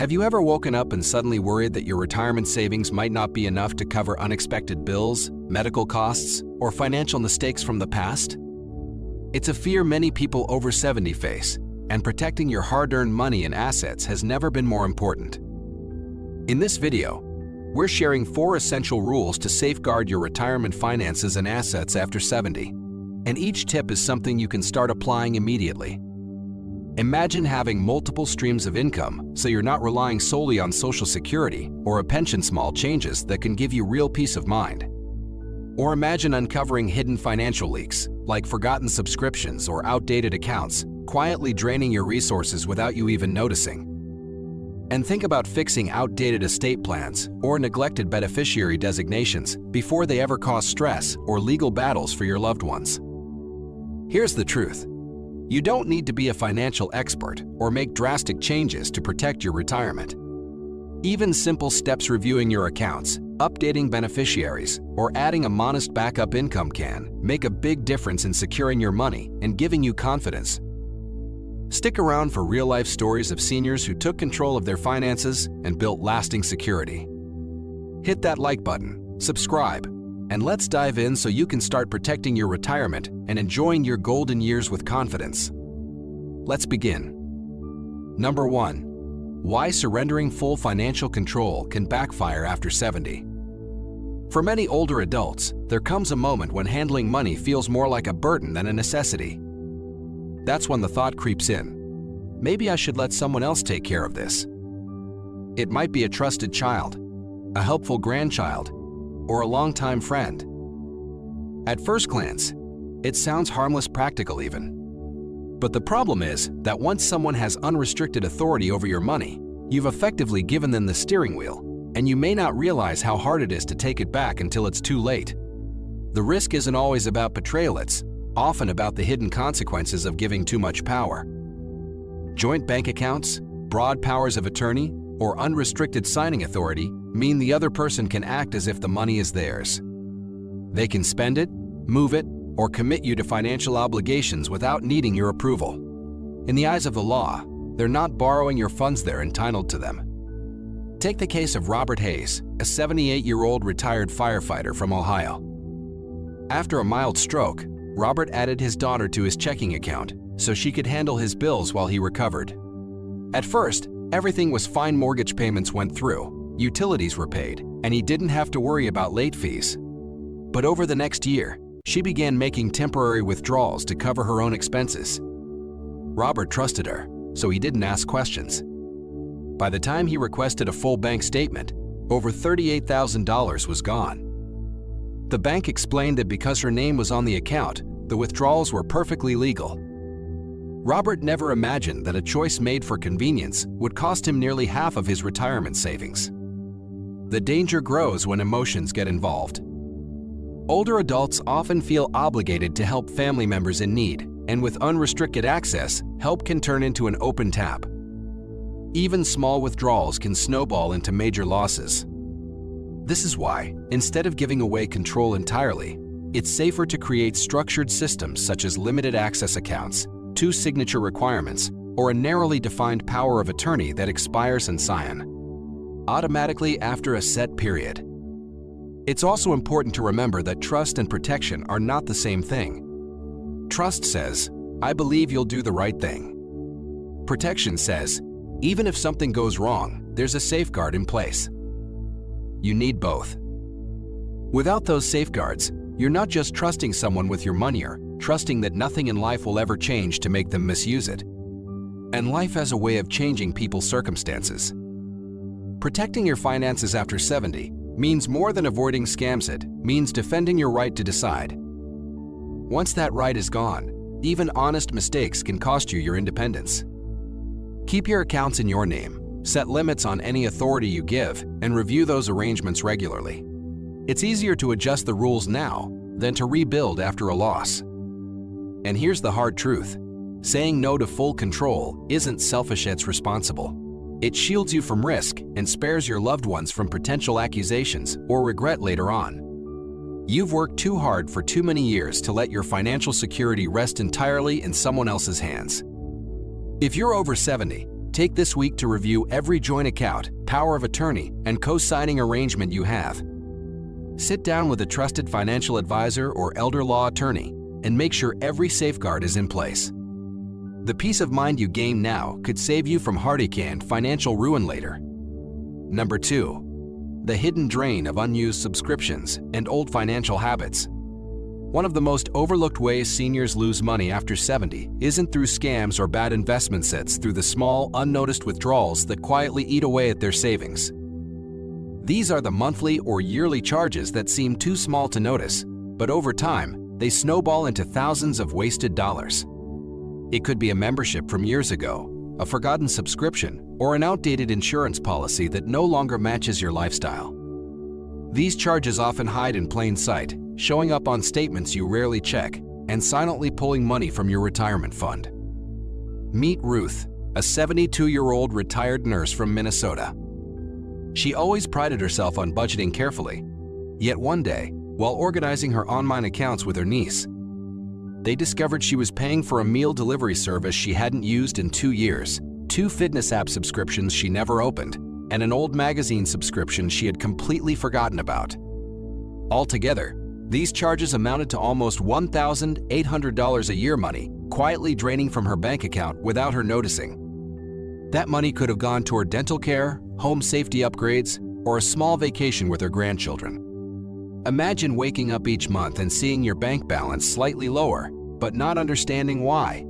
Have you ever woken up and suddenly worried that your retirement savings might not be enough to cover unexpected bills, medical costs, or financial mistakes from the past? It's a fear many people over 70 face, and protecting your hard-earned money and assets has never been more important. In this video, we're sharing 4 essential rules to safeguard your retirement finances and assets after 70, and each tip is something you can start applying immediately. Imagine having multiple streams of income so you're not relying solely on Social Security or a pension. Small changes that can give you real peace of mind. Or imagine uncovering hidden financial leaks, like forgotten subscriptions or outdated accounts, quietly draining your resources without you even noticing. And think about fixing outdated estate plans or neglected beneficiary designations before they ever cause stress or legal battles for your loved ones. Here's the truth. You don't need to be a financial expert or make drastic changes to protect your retirement. Even simple steps reviewing your accounts, updating beneficiaries, or adding a modest backup income can make a big difference in securing your money and giving you confidence. Stick around for real-life stories of seniors who took control of their finances and built lasting security. Hit that like button, subscribe, and let's dive in so you can start protecting your retirement and enjoying your golden years with confidence. Let's begin. Number 1. Why surrendering full financial control can backfire after 70. For many older adults, there comes a moment when handling money feels more like a burden than a necessity. That's when the thought creeps in. Maybe I should let someone else take care of this. It might be a trusted child, a helpful grandchild, or a longtime friend. At first glance, it sounds harmless, practical even. But the problem is that once someone has unrestricted authority over your money, you've effectively given them the steering wheel, and you may not realize how hard it is to take it back until it's too late. The risk isn't always about betrayal, it's often about the hidden consequences of giving too much power. Joint bank accounts, broad powers of attorney, or unrestricted signing authority mean the other person can act as if the money is theirs. They can spend it, move it, or commit you to financial obligations without needing your approval. In the eyes of the law, they're not borrowing your funds, they're entitled to them. Take the case of Robert Hayes, a 78-year-old retired firefighter from Ohio. After a mild stroke, Robert added his daughter to his checking account so she could handle his bills while he recovered. At first, everything was fine. Mortgage payments went through, utilities were paid, and he didn't have to worry about late fees. But over the next year, she began making temporary withdrawals to cover her own expenses. Robert trusted her, so he didn't ask questions. By the time he requested a full bank statement, over $38,000 was gone. The bank explained that because her name was on the account, the withdrawals were perfectly legal. Robert never imagined that a choice made for convenience would cost him nearly half of his retirement savings. The danger grows when emotions get involved. Older adults often feel obligated to help family members in need, and with unrestricted access, help can turn into an open tap. Even small withdrawals can snowball into major losses. This is why, instead of giving away control entirely, it's safer to create structured systems such as limited access accounts, 2 signature requirements, or a narrowly defined power of attorney that expires and sign automatically after a set period. It's also important to remember that trust and protection are not the same thing. Trust says, I believe you'll do the right thing. Protection says, even if something goes wrong, there's a safeguard in place. You need both. Without those safeguards, you're not just trusting someone with your money, you're trusting that nothing in life will ever change to make them misuse it. And life has a way of changing people's circumstances. Protecting your finances after 70 means more than avoiding scams. It means defending your right to decide. Once that right is gone, even honest mistakes can cost you your independence. Keep your accounts in your name, set limits on any authority you give, and review those arrangements regularly. It's easier to adjust the rules now than to rebuild after a loss. And here's the hard truth. Saying no to full control isn't selfish, it's responsible. It shields you from risk and spares your loved ones from potential accusations or regret later on. You've worked too hard for too many years to let your financial security rest entirely in someone else's hands. If you're over 70, take Take this week to review every joint account, power of attorney, and co-signing arrangement you have. Sit down with a trusted financial advisor or elder law attorney and make sure every safeguard is in place. The peace of mind you gain now could save you from heartache and financial ruin later. Number 2. The hidden drain of unused subscriptions and old financial habits. One of the most overlooked ways seniors lose money after 70 isn't through scams or bad investment sets, through the small, unnoticed withdrawals that quietly eat away at their savings. These are the monthly or yearly charges that seem too small to notice, but over time, they snowball into thousands of wasted dollars. It could be a membership from years ago, a forgotten subscription, or an outdated insurance policy that no longer matches your lifestyle. These charges often hide in plain sight, showing up on statements you rarely check, and silently pulling money from your retirement fund. Meet Ruth, a 72-year-old retired nurse from Minnesota. She always prided herself on budgeting carefully, yet one day, while organizing her online accounts with her niece, they discovered she was paying for a meal delivery service she hadn't used in 2 years, 2 fitness app subscriptions she never opened, and an old magazine subscription she had completely forgotten about. Altogether, these charges amounted to almost $1,800 a year, money quietly draining from her bank account without her noticing. That money could have gone toward dental care, home safety upgrades, or a small vacation with her grandchildren. Imagine waking up each month and seeing your bank balance slightly lower, but not understanding why.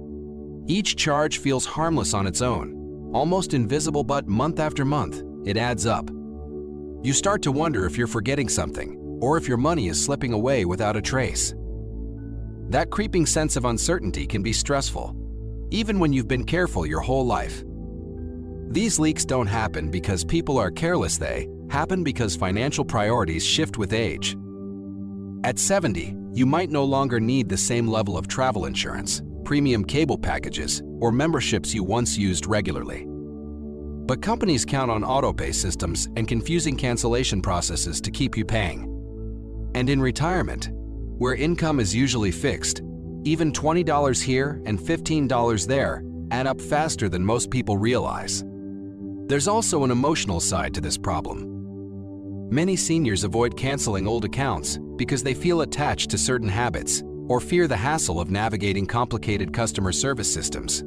Each charge feels harmless on its own, almost invisible, but month after month, it adds up. You start to wonder if you're forgetting something, or if your money is slipping away without a trace. That creeping sense of uncertainty can be stressful, even when you've been careful your whole life. These leaks don't happen because people are careless, they happen because financial priorities shift with age. At 70, you might no longer need the same level of travel insurance, premium cable packages, or memberships you once used regularly. But companies count on autopay systems and confusing cancellation processes to keep you paying. And in retirement, where income is usually fixed, even $20 here and $15 there add up faster than most people realize. There's also an emotional side to this problem. Many seniors avoid canceling old accounts because they feel attached to certain habits or fear the hassle of navigating complicated customer service systems.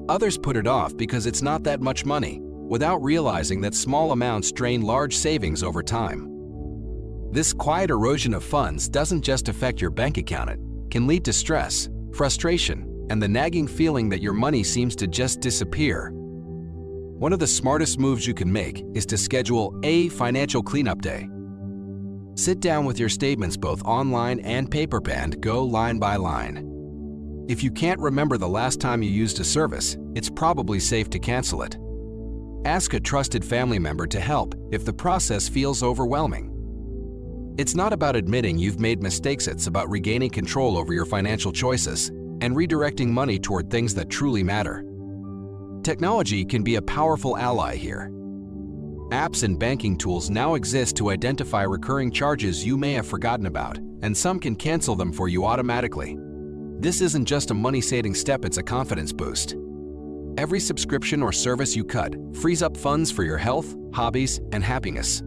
Others put it off because it's not that much money, without realizing that small amounts drain large savings over time. This quiet erosion of funds doesn't just affect your bank account, it can lead to stress, frustration, and the nagging feeling that your money seems to just disappear. One of the smartest moves you can make is to schedule a financial cleanup day. Sit down with your statements both online and paper and go line by line. If you can't remember the last time you used a service, it's probably safe to cancel it. Ask a trusted family member to help if the process feels overwhelming. It's not about admitting you've made mistakes, it's about regaining control over your financial choices and redirecting money toward things that truly matter. Technology can be a powerful ally here. Apps and banking tools now exist to identify recurring charges you may have forgotten about, and some can cancel them for you automatically. This isn't just a money-saving step, it's a confidence boost. Every subscription or service you cut frees up funds for your health, hobbies, and happiness.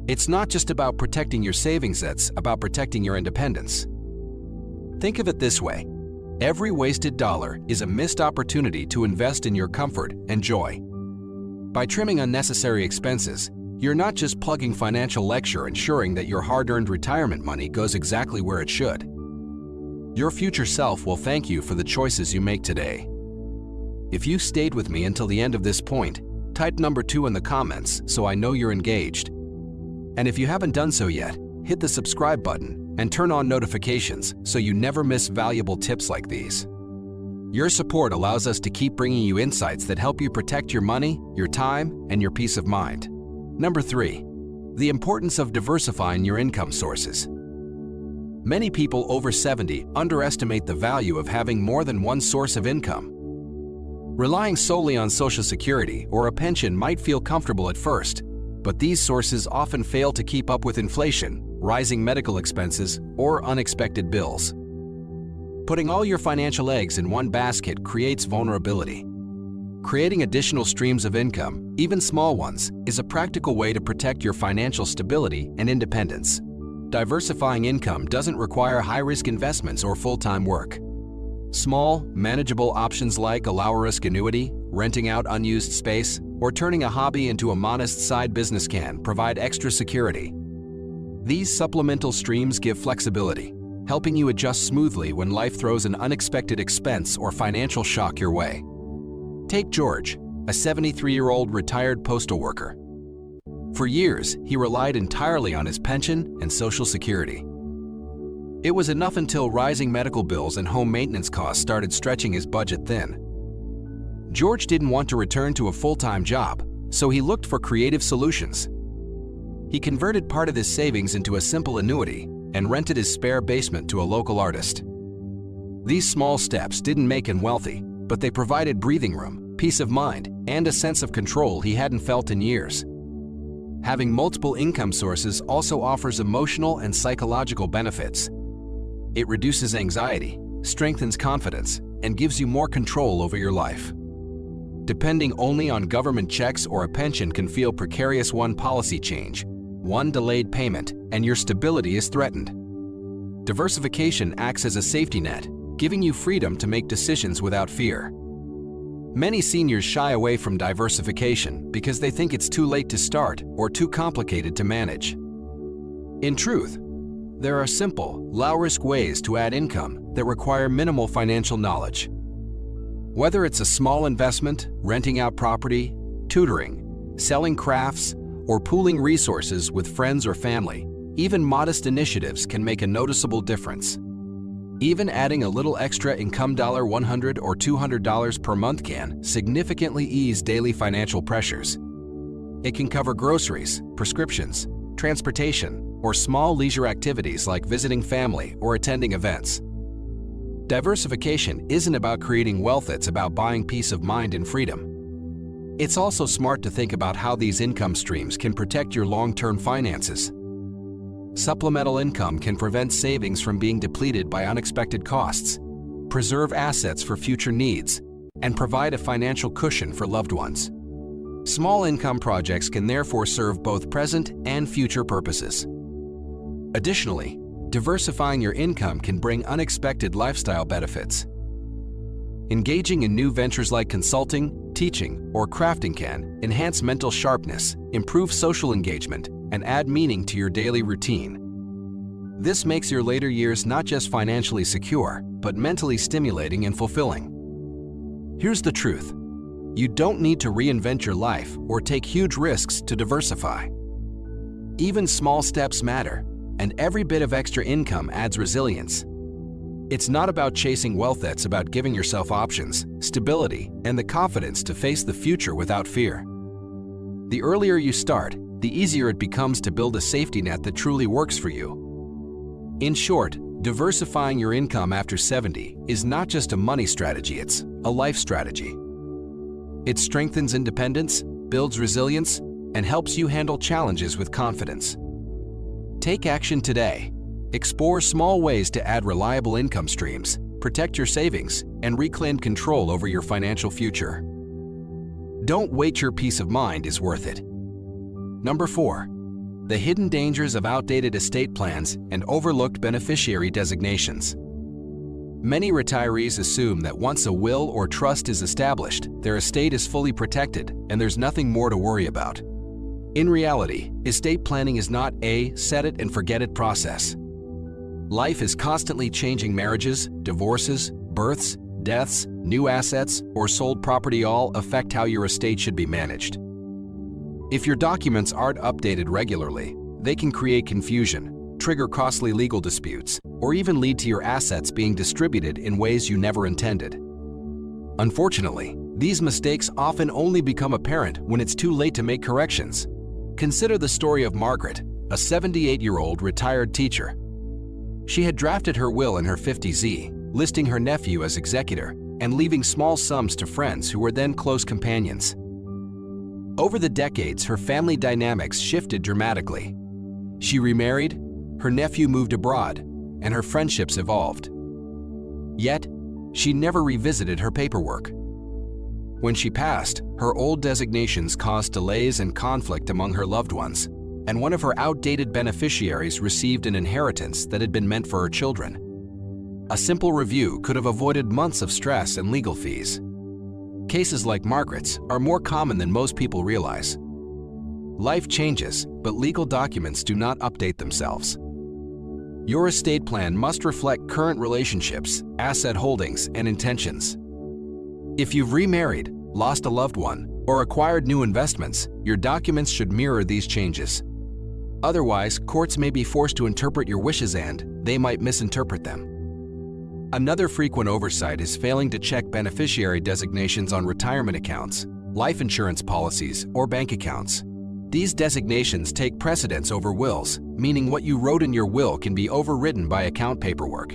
It's not just about protecting your savings, it's about protecting your independence. Think of it this way: every wasted dollar is a missed opportunity to invest in your comfort and joy. By trimming unnecessary expenses, you're not just plugging financial leaks, you're ensuring that your hard-earned retirement money goes exactly where it should. Your future self will thank you for the choices you make today. If you stayed with me until the end of this point, type number 2 in the comments so I know you're engaged. And if you haven't done so yet, hit the subscribe button and turn on notifications so you never miss valuable tips like these. Your support allows us to keep bringing you insights that help you protect your money, your time, and your peace of mind. Number 3, the importance of diversifying your income sources. Many people over 70 underestimate the value of having more than one source of income. Relying solely on Social Security or a pension might feel comfortable at first, but these sources often fail to keep up with inflation, rising medical expenses, or unexpected bills. Putting all your financial eggs in one basket creates vulnerability. Creating additional streams of income, even small ones, is a practical way to protect your financial stability and independence. Diversifying income doesn't require high-risk investments or full-time work. Small, manageable options like a low-risk annuity, renting out unused space, or turning a hobby into a modest side business can provide extra security. These supplemental streams give flexibility, helping you adjust smoothly when life throws an unexpected expense or financial shock your way. Take George, a 73-year-old retired postal worker. For years, he relied entirely on his pension and Social Security. It was enough until rising medical bills and home maintenance costs started stretching his budget thin. George didn't want to return to a full-time job, so he looked for creative solutions. He converted part of his savings into a simple annuity and rented his spare basement to a local artist. These small steps didn't make him wealthy, but they provided breathing room, peace of mind, and a sense of control he hadn't felt in years. Having multiple income sources also offers emotional and psychological benefits. It reduces anxiety, strengthens confidence, and gives you more control over your life. Depending only on government checks or a pension can feel precarious. One policy change, one delayed payment, and your stability is threatened. Diversification acts as a safety net, giving you freedom to make decisions without fear. Many seniors shy away from diversification because they think it's too late to start or too complicated to manage. In truth, there are simple, low-risk ways to add income that require minimal financial knowledge. Whether it's a small investment, renting out property, tutoring, selling crafts, or pooling resources with friends or family, even modest initiatives can make a noticeable difference. Even adding a little extra income $100 or $200 per month can significantly ease daily financial pressures. It can cover groceries, prescriptions, transportation, or small leisure activities like visiting family or attending events. Diversification isn't about creating wealth, it's about buying peace of mind and freedom. It's also smart to think about how these income streams can protect your long-term finances. Supplemental income can prevent savings from being depleted by unexpected costs, preserve assets for future needs, and provide a financial cushion for loved ones. Small income projects can therefore serve both present and future purposes. Additionally, diversifying your income can bring unexpected lifestyle benefits. Engaging in new ventures like consulting, teaching, or crafting can enhance mental sharpness, improve social engagement, and add meaning to your daily routine. This makes your later years not just financially secure, but mentally stimulating and fulfilling. Here's the truth: you don't need to reinvent your life or take huge risks to diversify. Even small steps matter, and every bit of extra income adds resilience. It's not about chasing wealth, it's about giving yourself options, stability, and the confidence to face the future without fear. The earlier you start, the easier it becomes to build a safety net that truly works for you. In short, diversifying your income after 70 is not just a money strategy, it's a life strategy. It strengthens independence, builds resilience, and helps you handle challenges with confidence. Take action today. Explore small ways to add reliable income streams, protect your savings, and reclaim control over your financial future. Don't wait, your peace of mind is worth it. Number 4. The hidden dangers of outdated estate plans and overlooked beneficiary designations. Many retirees assume that once a will or trust is established, their estate is fully protected and there's nothing more to worry about. In reality, estate planning is not a set-it-and-forget-it process. Life is constantly changing. Marriages, divorces, births, deaths, new assets, or sold property all affect how your estate should be managed. If your documents aren't updated regularly, they can create confusion, trigger costly legal disputes, or even lead to your assets being distributed in ways you never intended. Unfortunately, these mistakes often only become apparent when it's too late to make corrections. Consider the story of Margaret, a 78-year-old retired teacher. She had drafted her will in her 50s, listing her nephew as executor and leaving small sums to friends who were then close companions. Over the decades, her family dynamics shifted dramatically. She remarried, her nephew moved abroad, and her friendships evolved. Yet, she never revisited her paperwork. When she passed, her old designations caused delays and conflict among her loved ones, and one of her outdated beneficiaries received an inheritance that had been meant for her children. A simple review could have avoided months of stress and legal fees. Cases like Margaret's are more common than most people realize. Life changes, but legal documents do not update themselves. Your estate plan must reflect current relationships, asset holdings, and intentions. If you've remarried, lost a loved one, or acquired new investments, your documents should mirror these changes. Otherwise, courts may be forced to interpret your wishes and they might misinterpret them. Another frequent oversight is failing to check beneficiary designations on retirement accounts, life insurance policies, or bank accounts. These designations take precedence over wills, meaning what you wrote in your will can be overridden by account paperwork.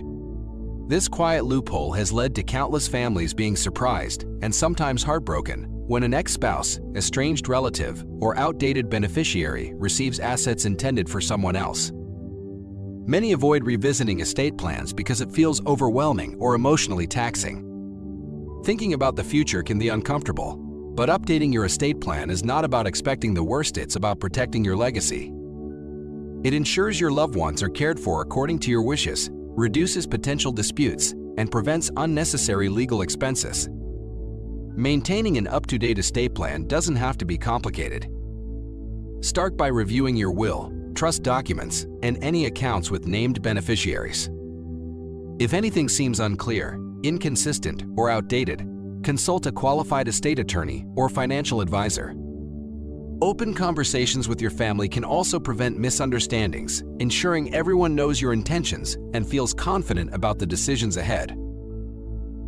This quiet loophole has led to countless families being surprised and sometimes heartbroken when an ex-spouse, estranged relative, or outdated beneficiary receives assets intended for someone else. Many avoid revisiting estate plans because it feels overwhelming or emotionally taxing. Thinking about the future can be uncomfortable, but updating your estate plan is not about expecting the worst, it's about protecting your legacy. It ensures your loved ones are cared for according to your wishes, reduces potential disputes, and prevents unnecessary legal expenses. Maintaining an up-to-date estate plan doesn't have to be complicated. Start by reviewing your will, trust documents, and any accounts with named beneficiaries. If anything seems unclear, inconsistent, or outdated, consult a qualified estate attorney or financial advisor. Open conversations with your family can also prevent misunderstandings, ensuring everyone knows your intentions and feels confident about the decisions ahead.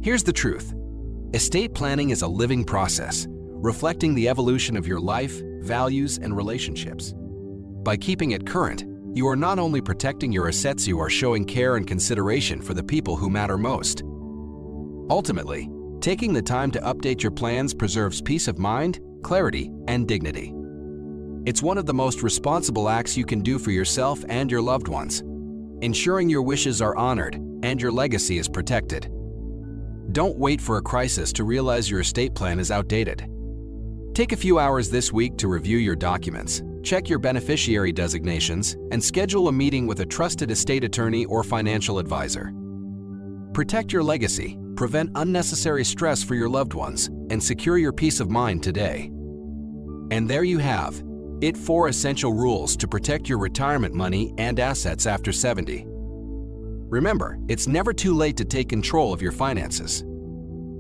Here's the truth. Estate planning is a living process, reflecting the evolution of your life, values, and relationships. By keeping it current, you are not only protecting your assets, you are showing care and consideration for the people who matter most. Ultimately, taking the time to update your plans preserves peace of mind, clarity, and dignity. It's one of the most responsible acts you can do for yourself and your loved ones, ensuring your wishes are honored and your legacy is protected. Don't wait for a crisis to realize your estate plan is outdated. Take a few hours this week to review your documents, check your beneficiary designations, and schedule a meeting with a trusted estate attorney or financial advisor. Protect your legacy, prevent unnecessary stress for your loved ones, and secure your peace of mind today. And there you have it: 4 essential rules to protect your retirement money and assets after 70. Remember, it's never too late to take control of your finances.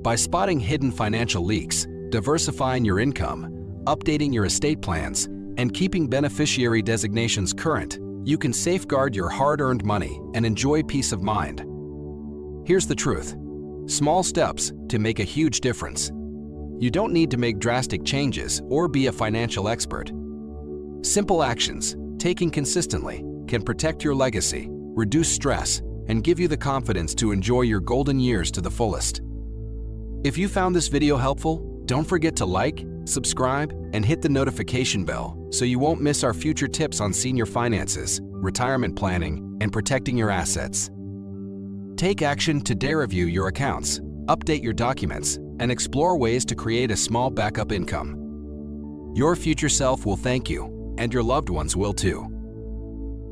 By spotting hidden financial leaks, diversifying your income, updating your estate plans, and keeping beneficiary designations current, you can safeguard your hard-earned money and enjoy peace of mind. Here's the truth: small steps to make a huge difference. You don't need to make drastic changes or be a financial expert. Simple actions, taken consistently, can protect your legacy, reduce stress, and give you the confidence to enjoy your golden years to the fullest. If you found this video helpful, don't forget to like, subscribe, and hit the notification bell so you won't miss our future tips on senior finances, retirement planning, and protecting your assets. Take action today. Review your accounts, update your documents, and explore ways to create a small backup income. Your future self will thank you, and your loved ones will too.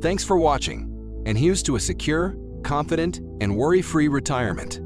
Thanks for watching, and here's to a secure, confident, and worry-free retirement.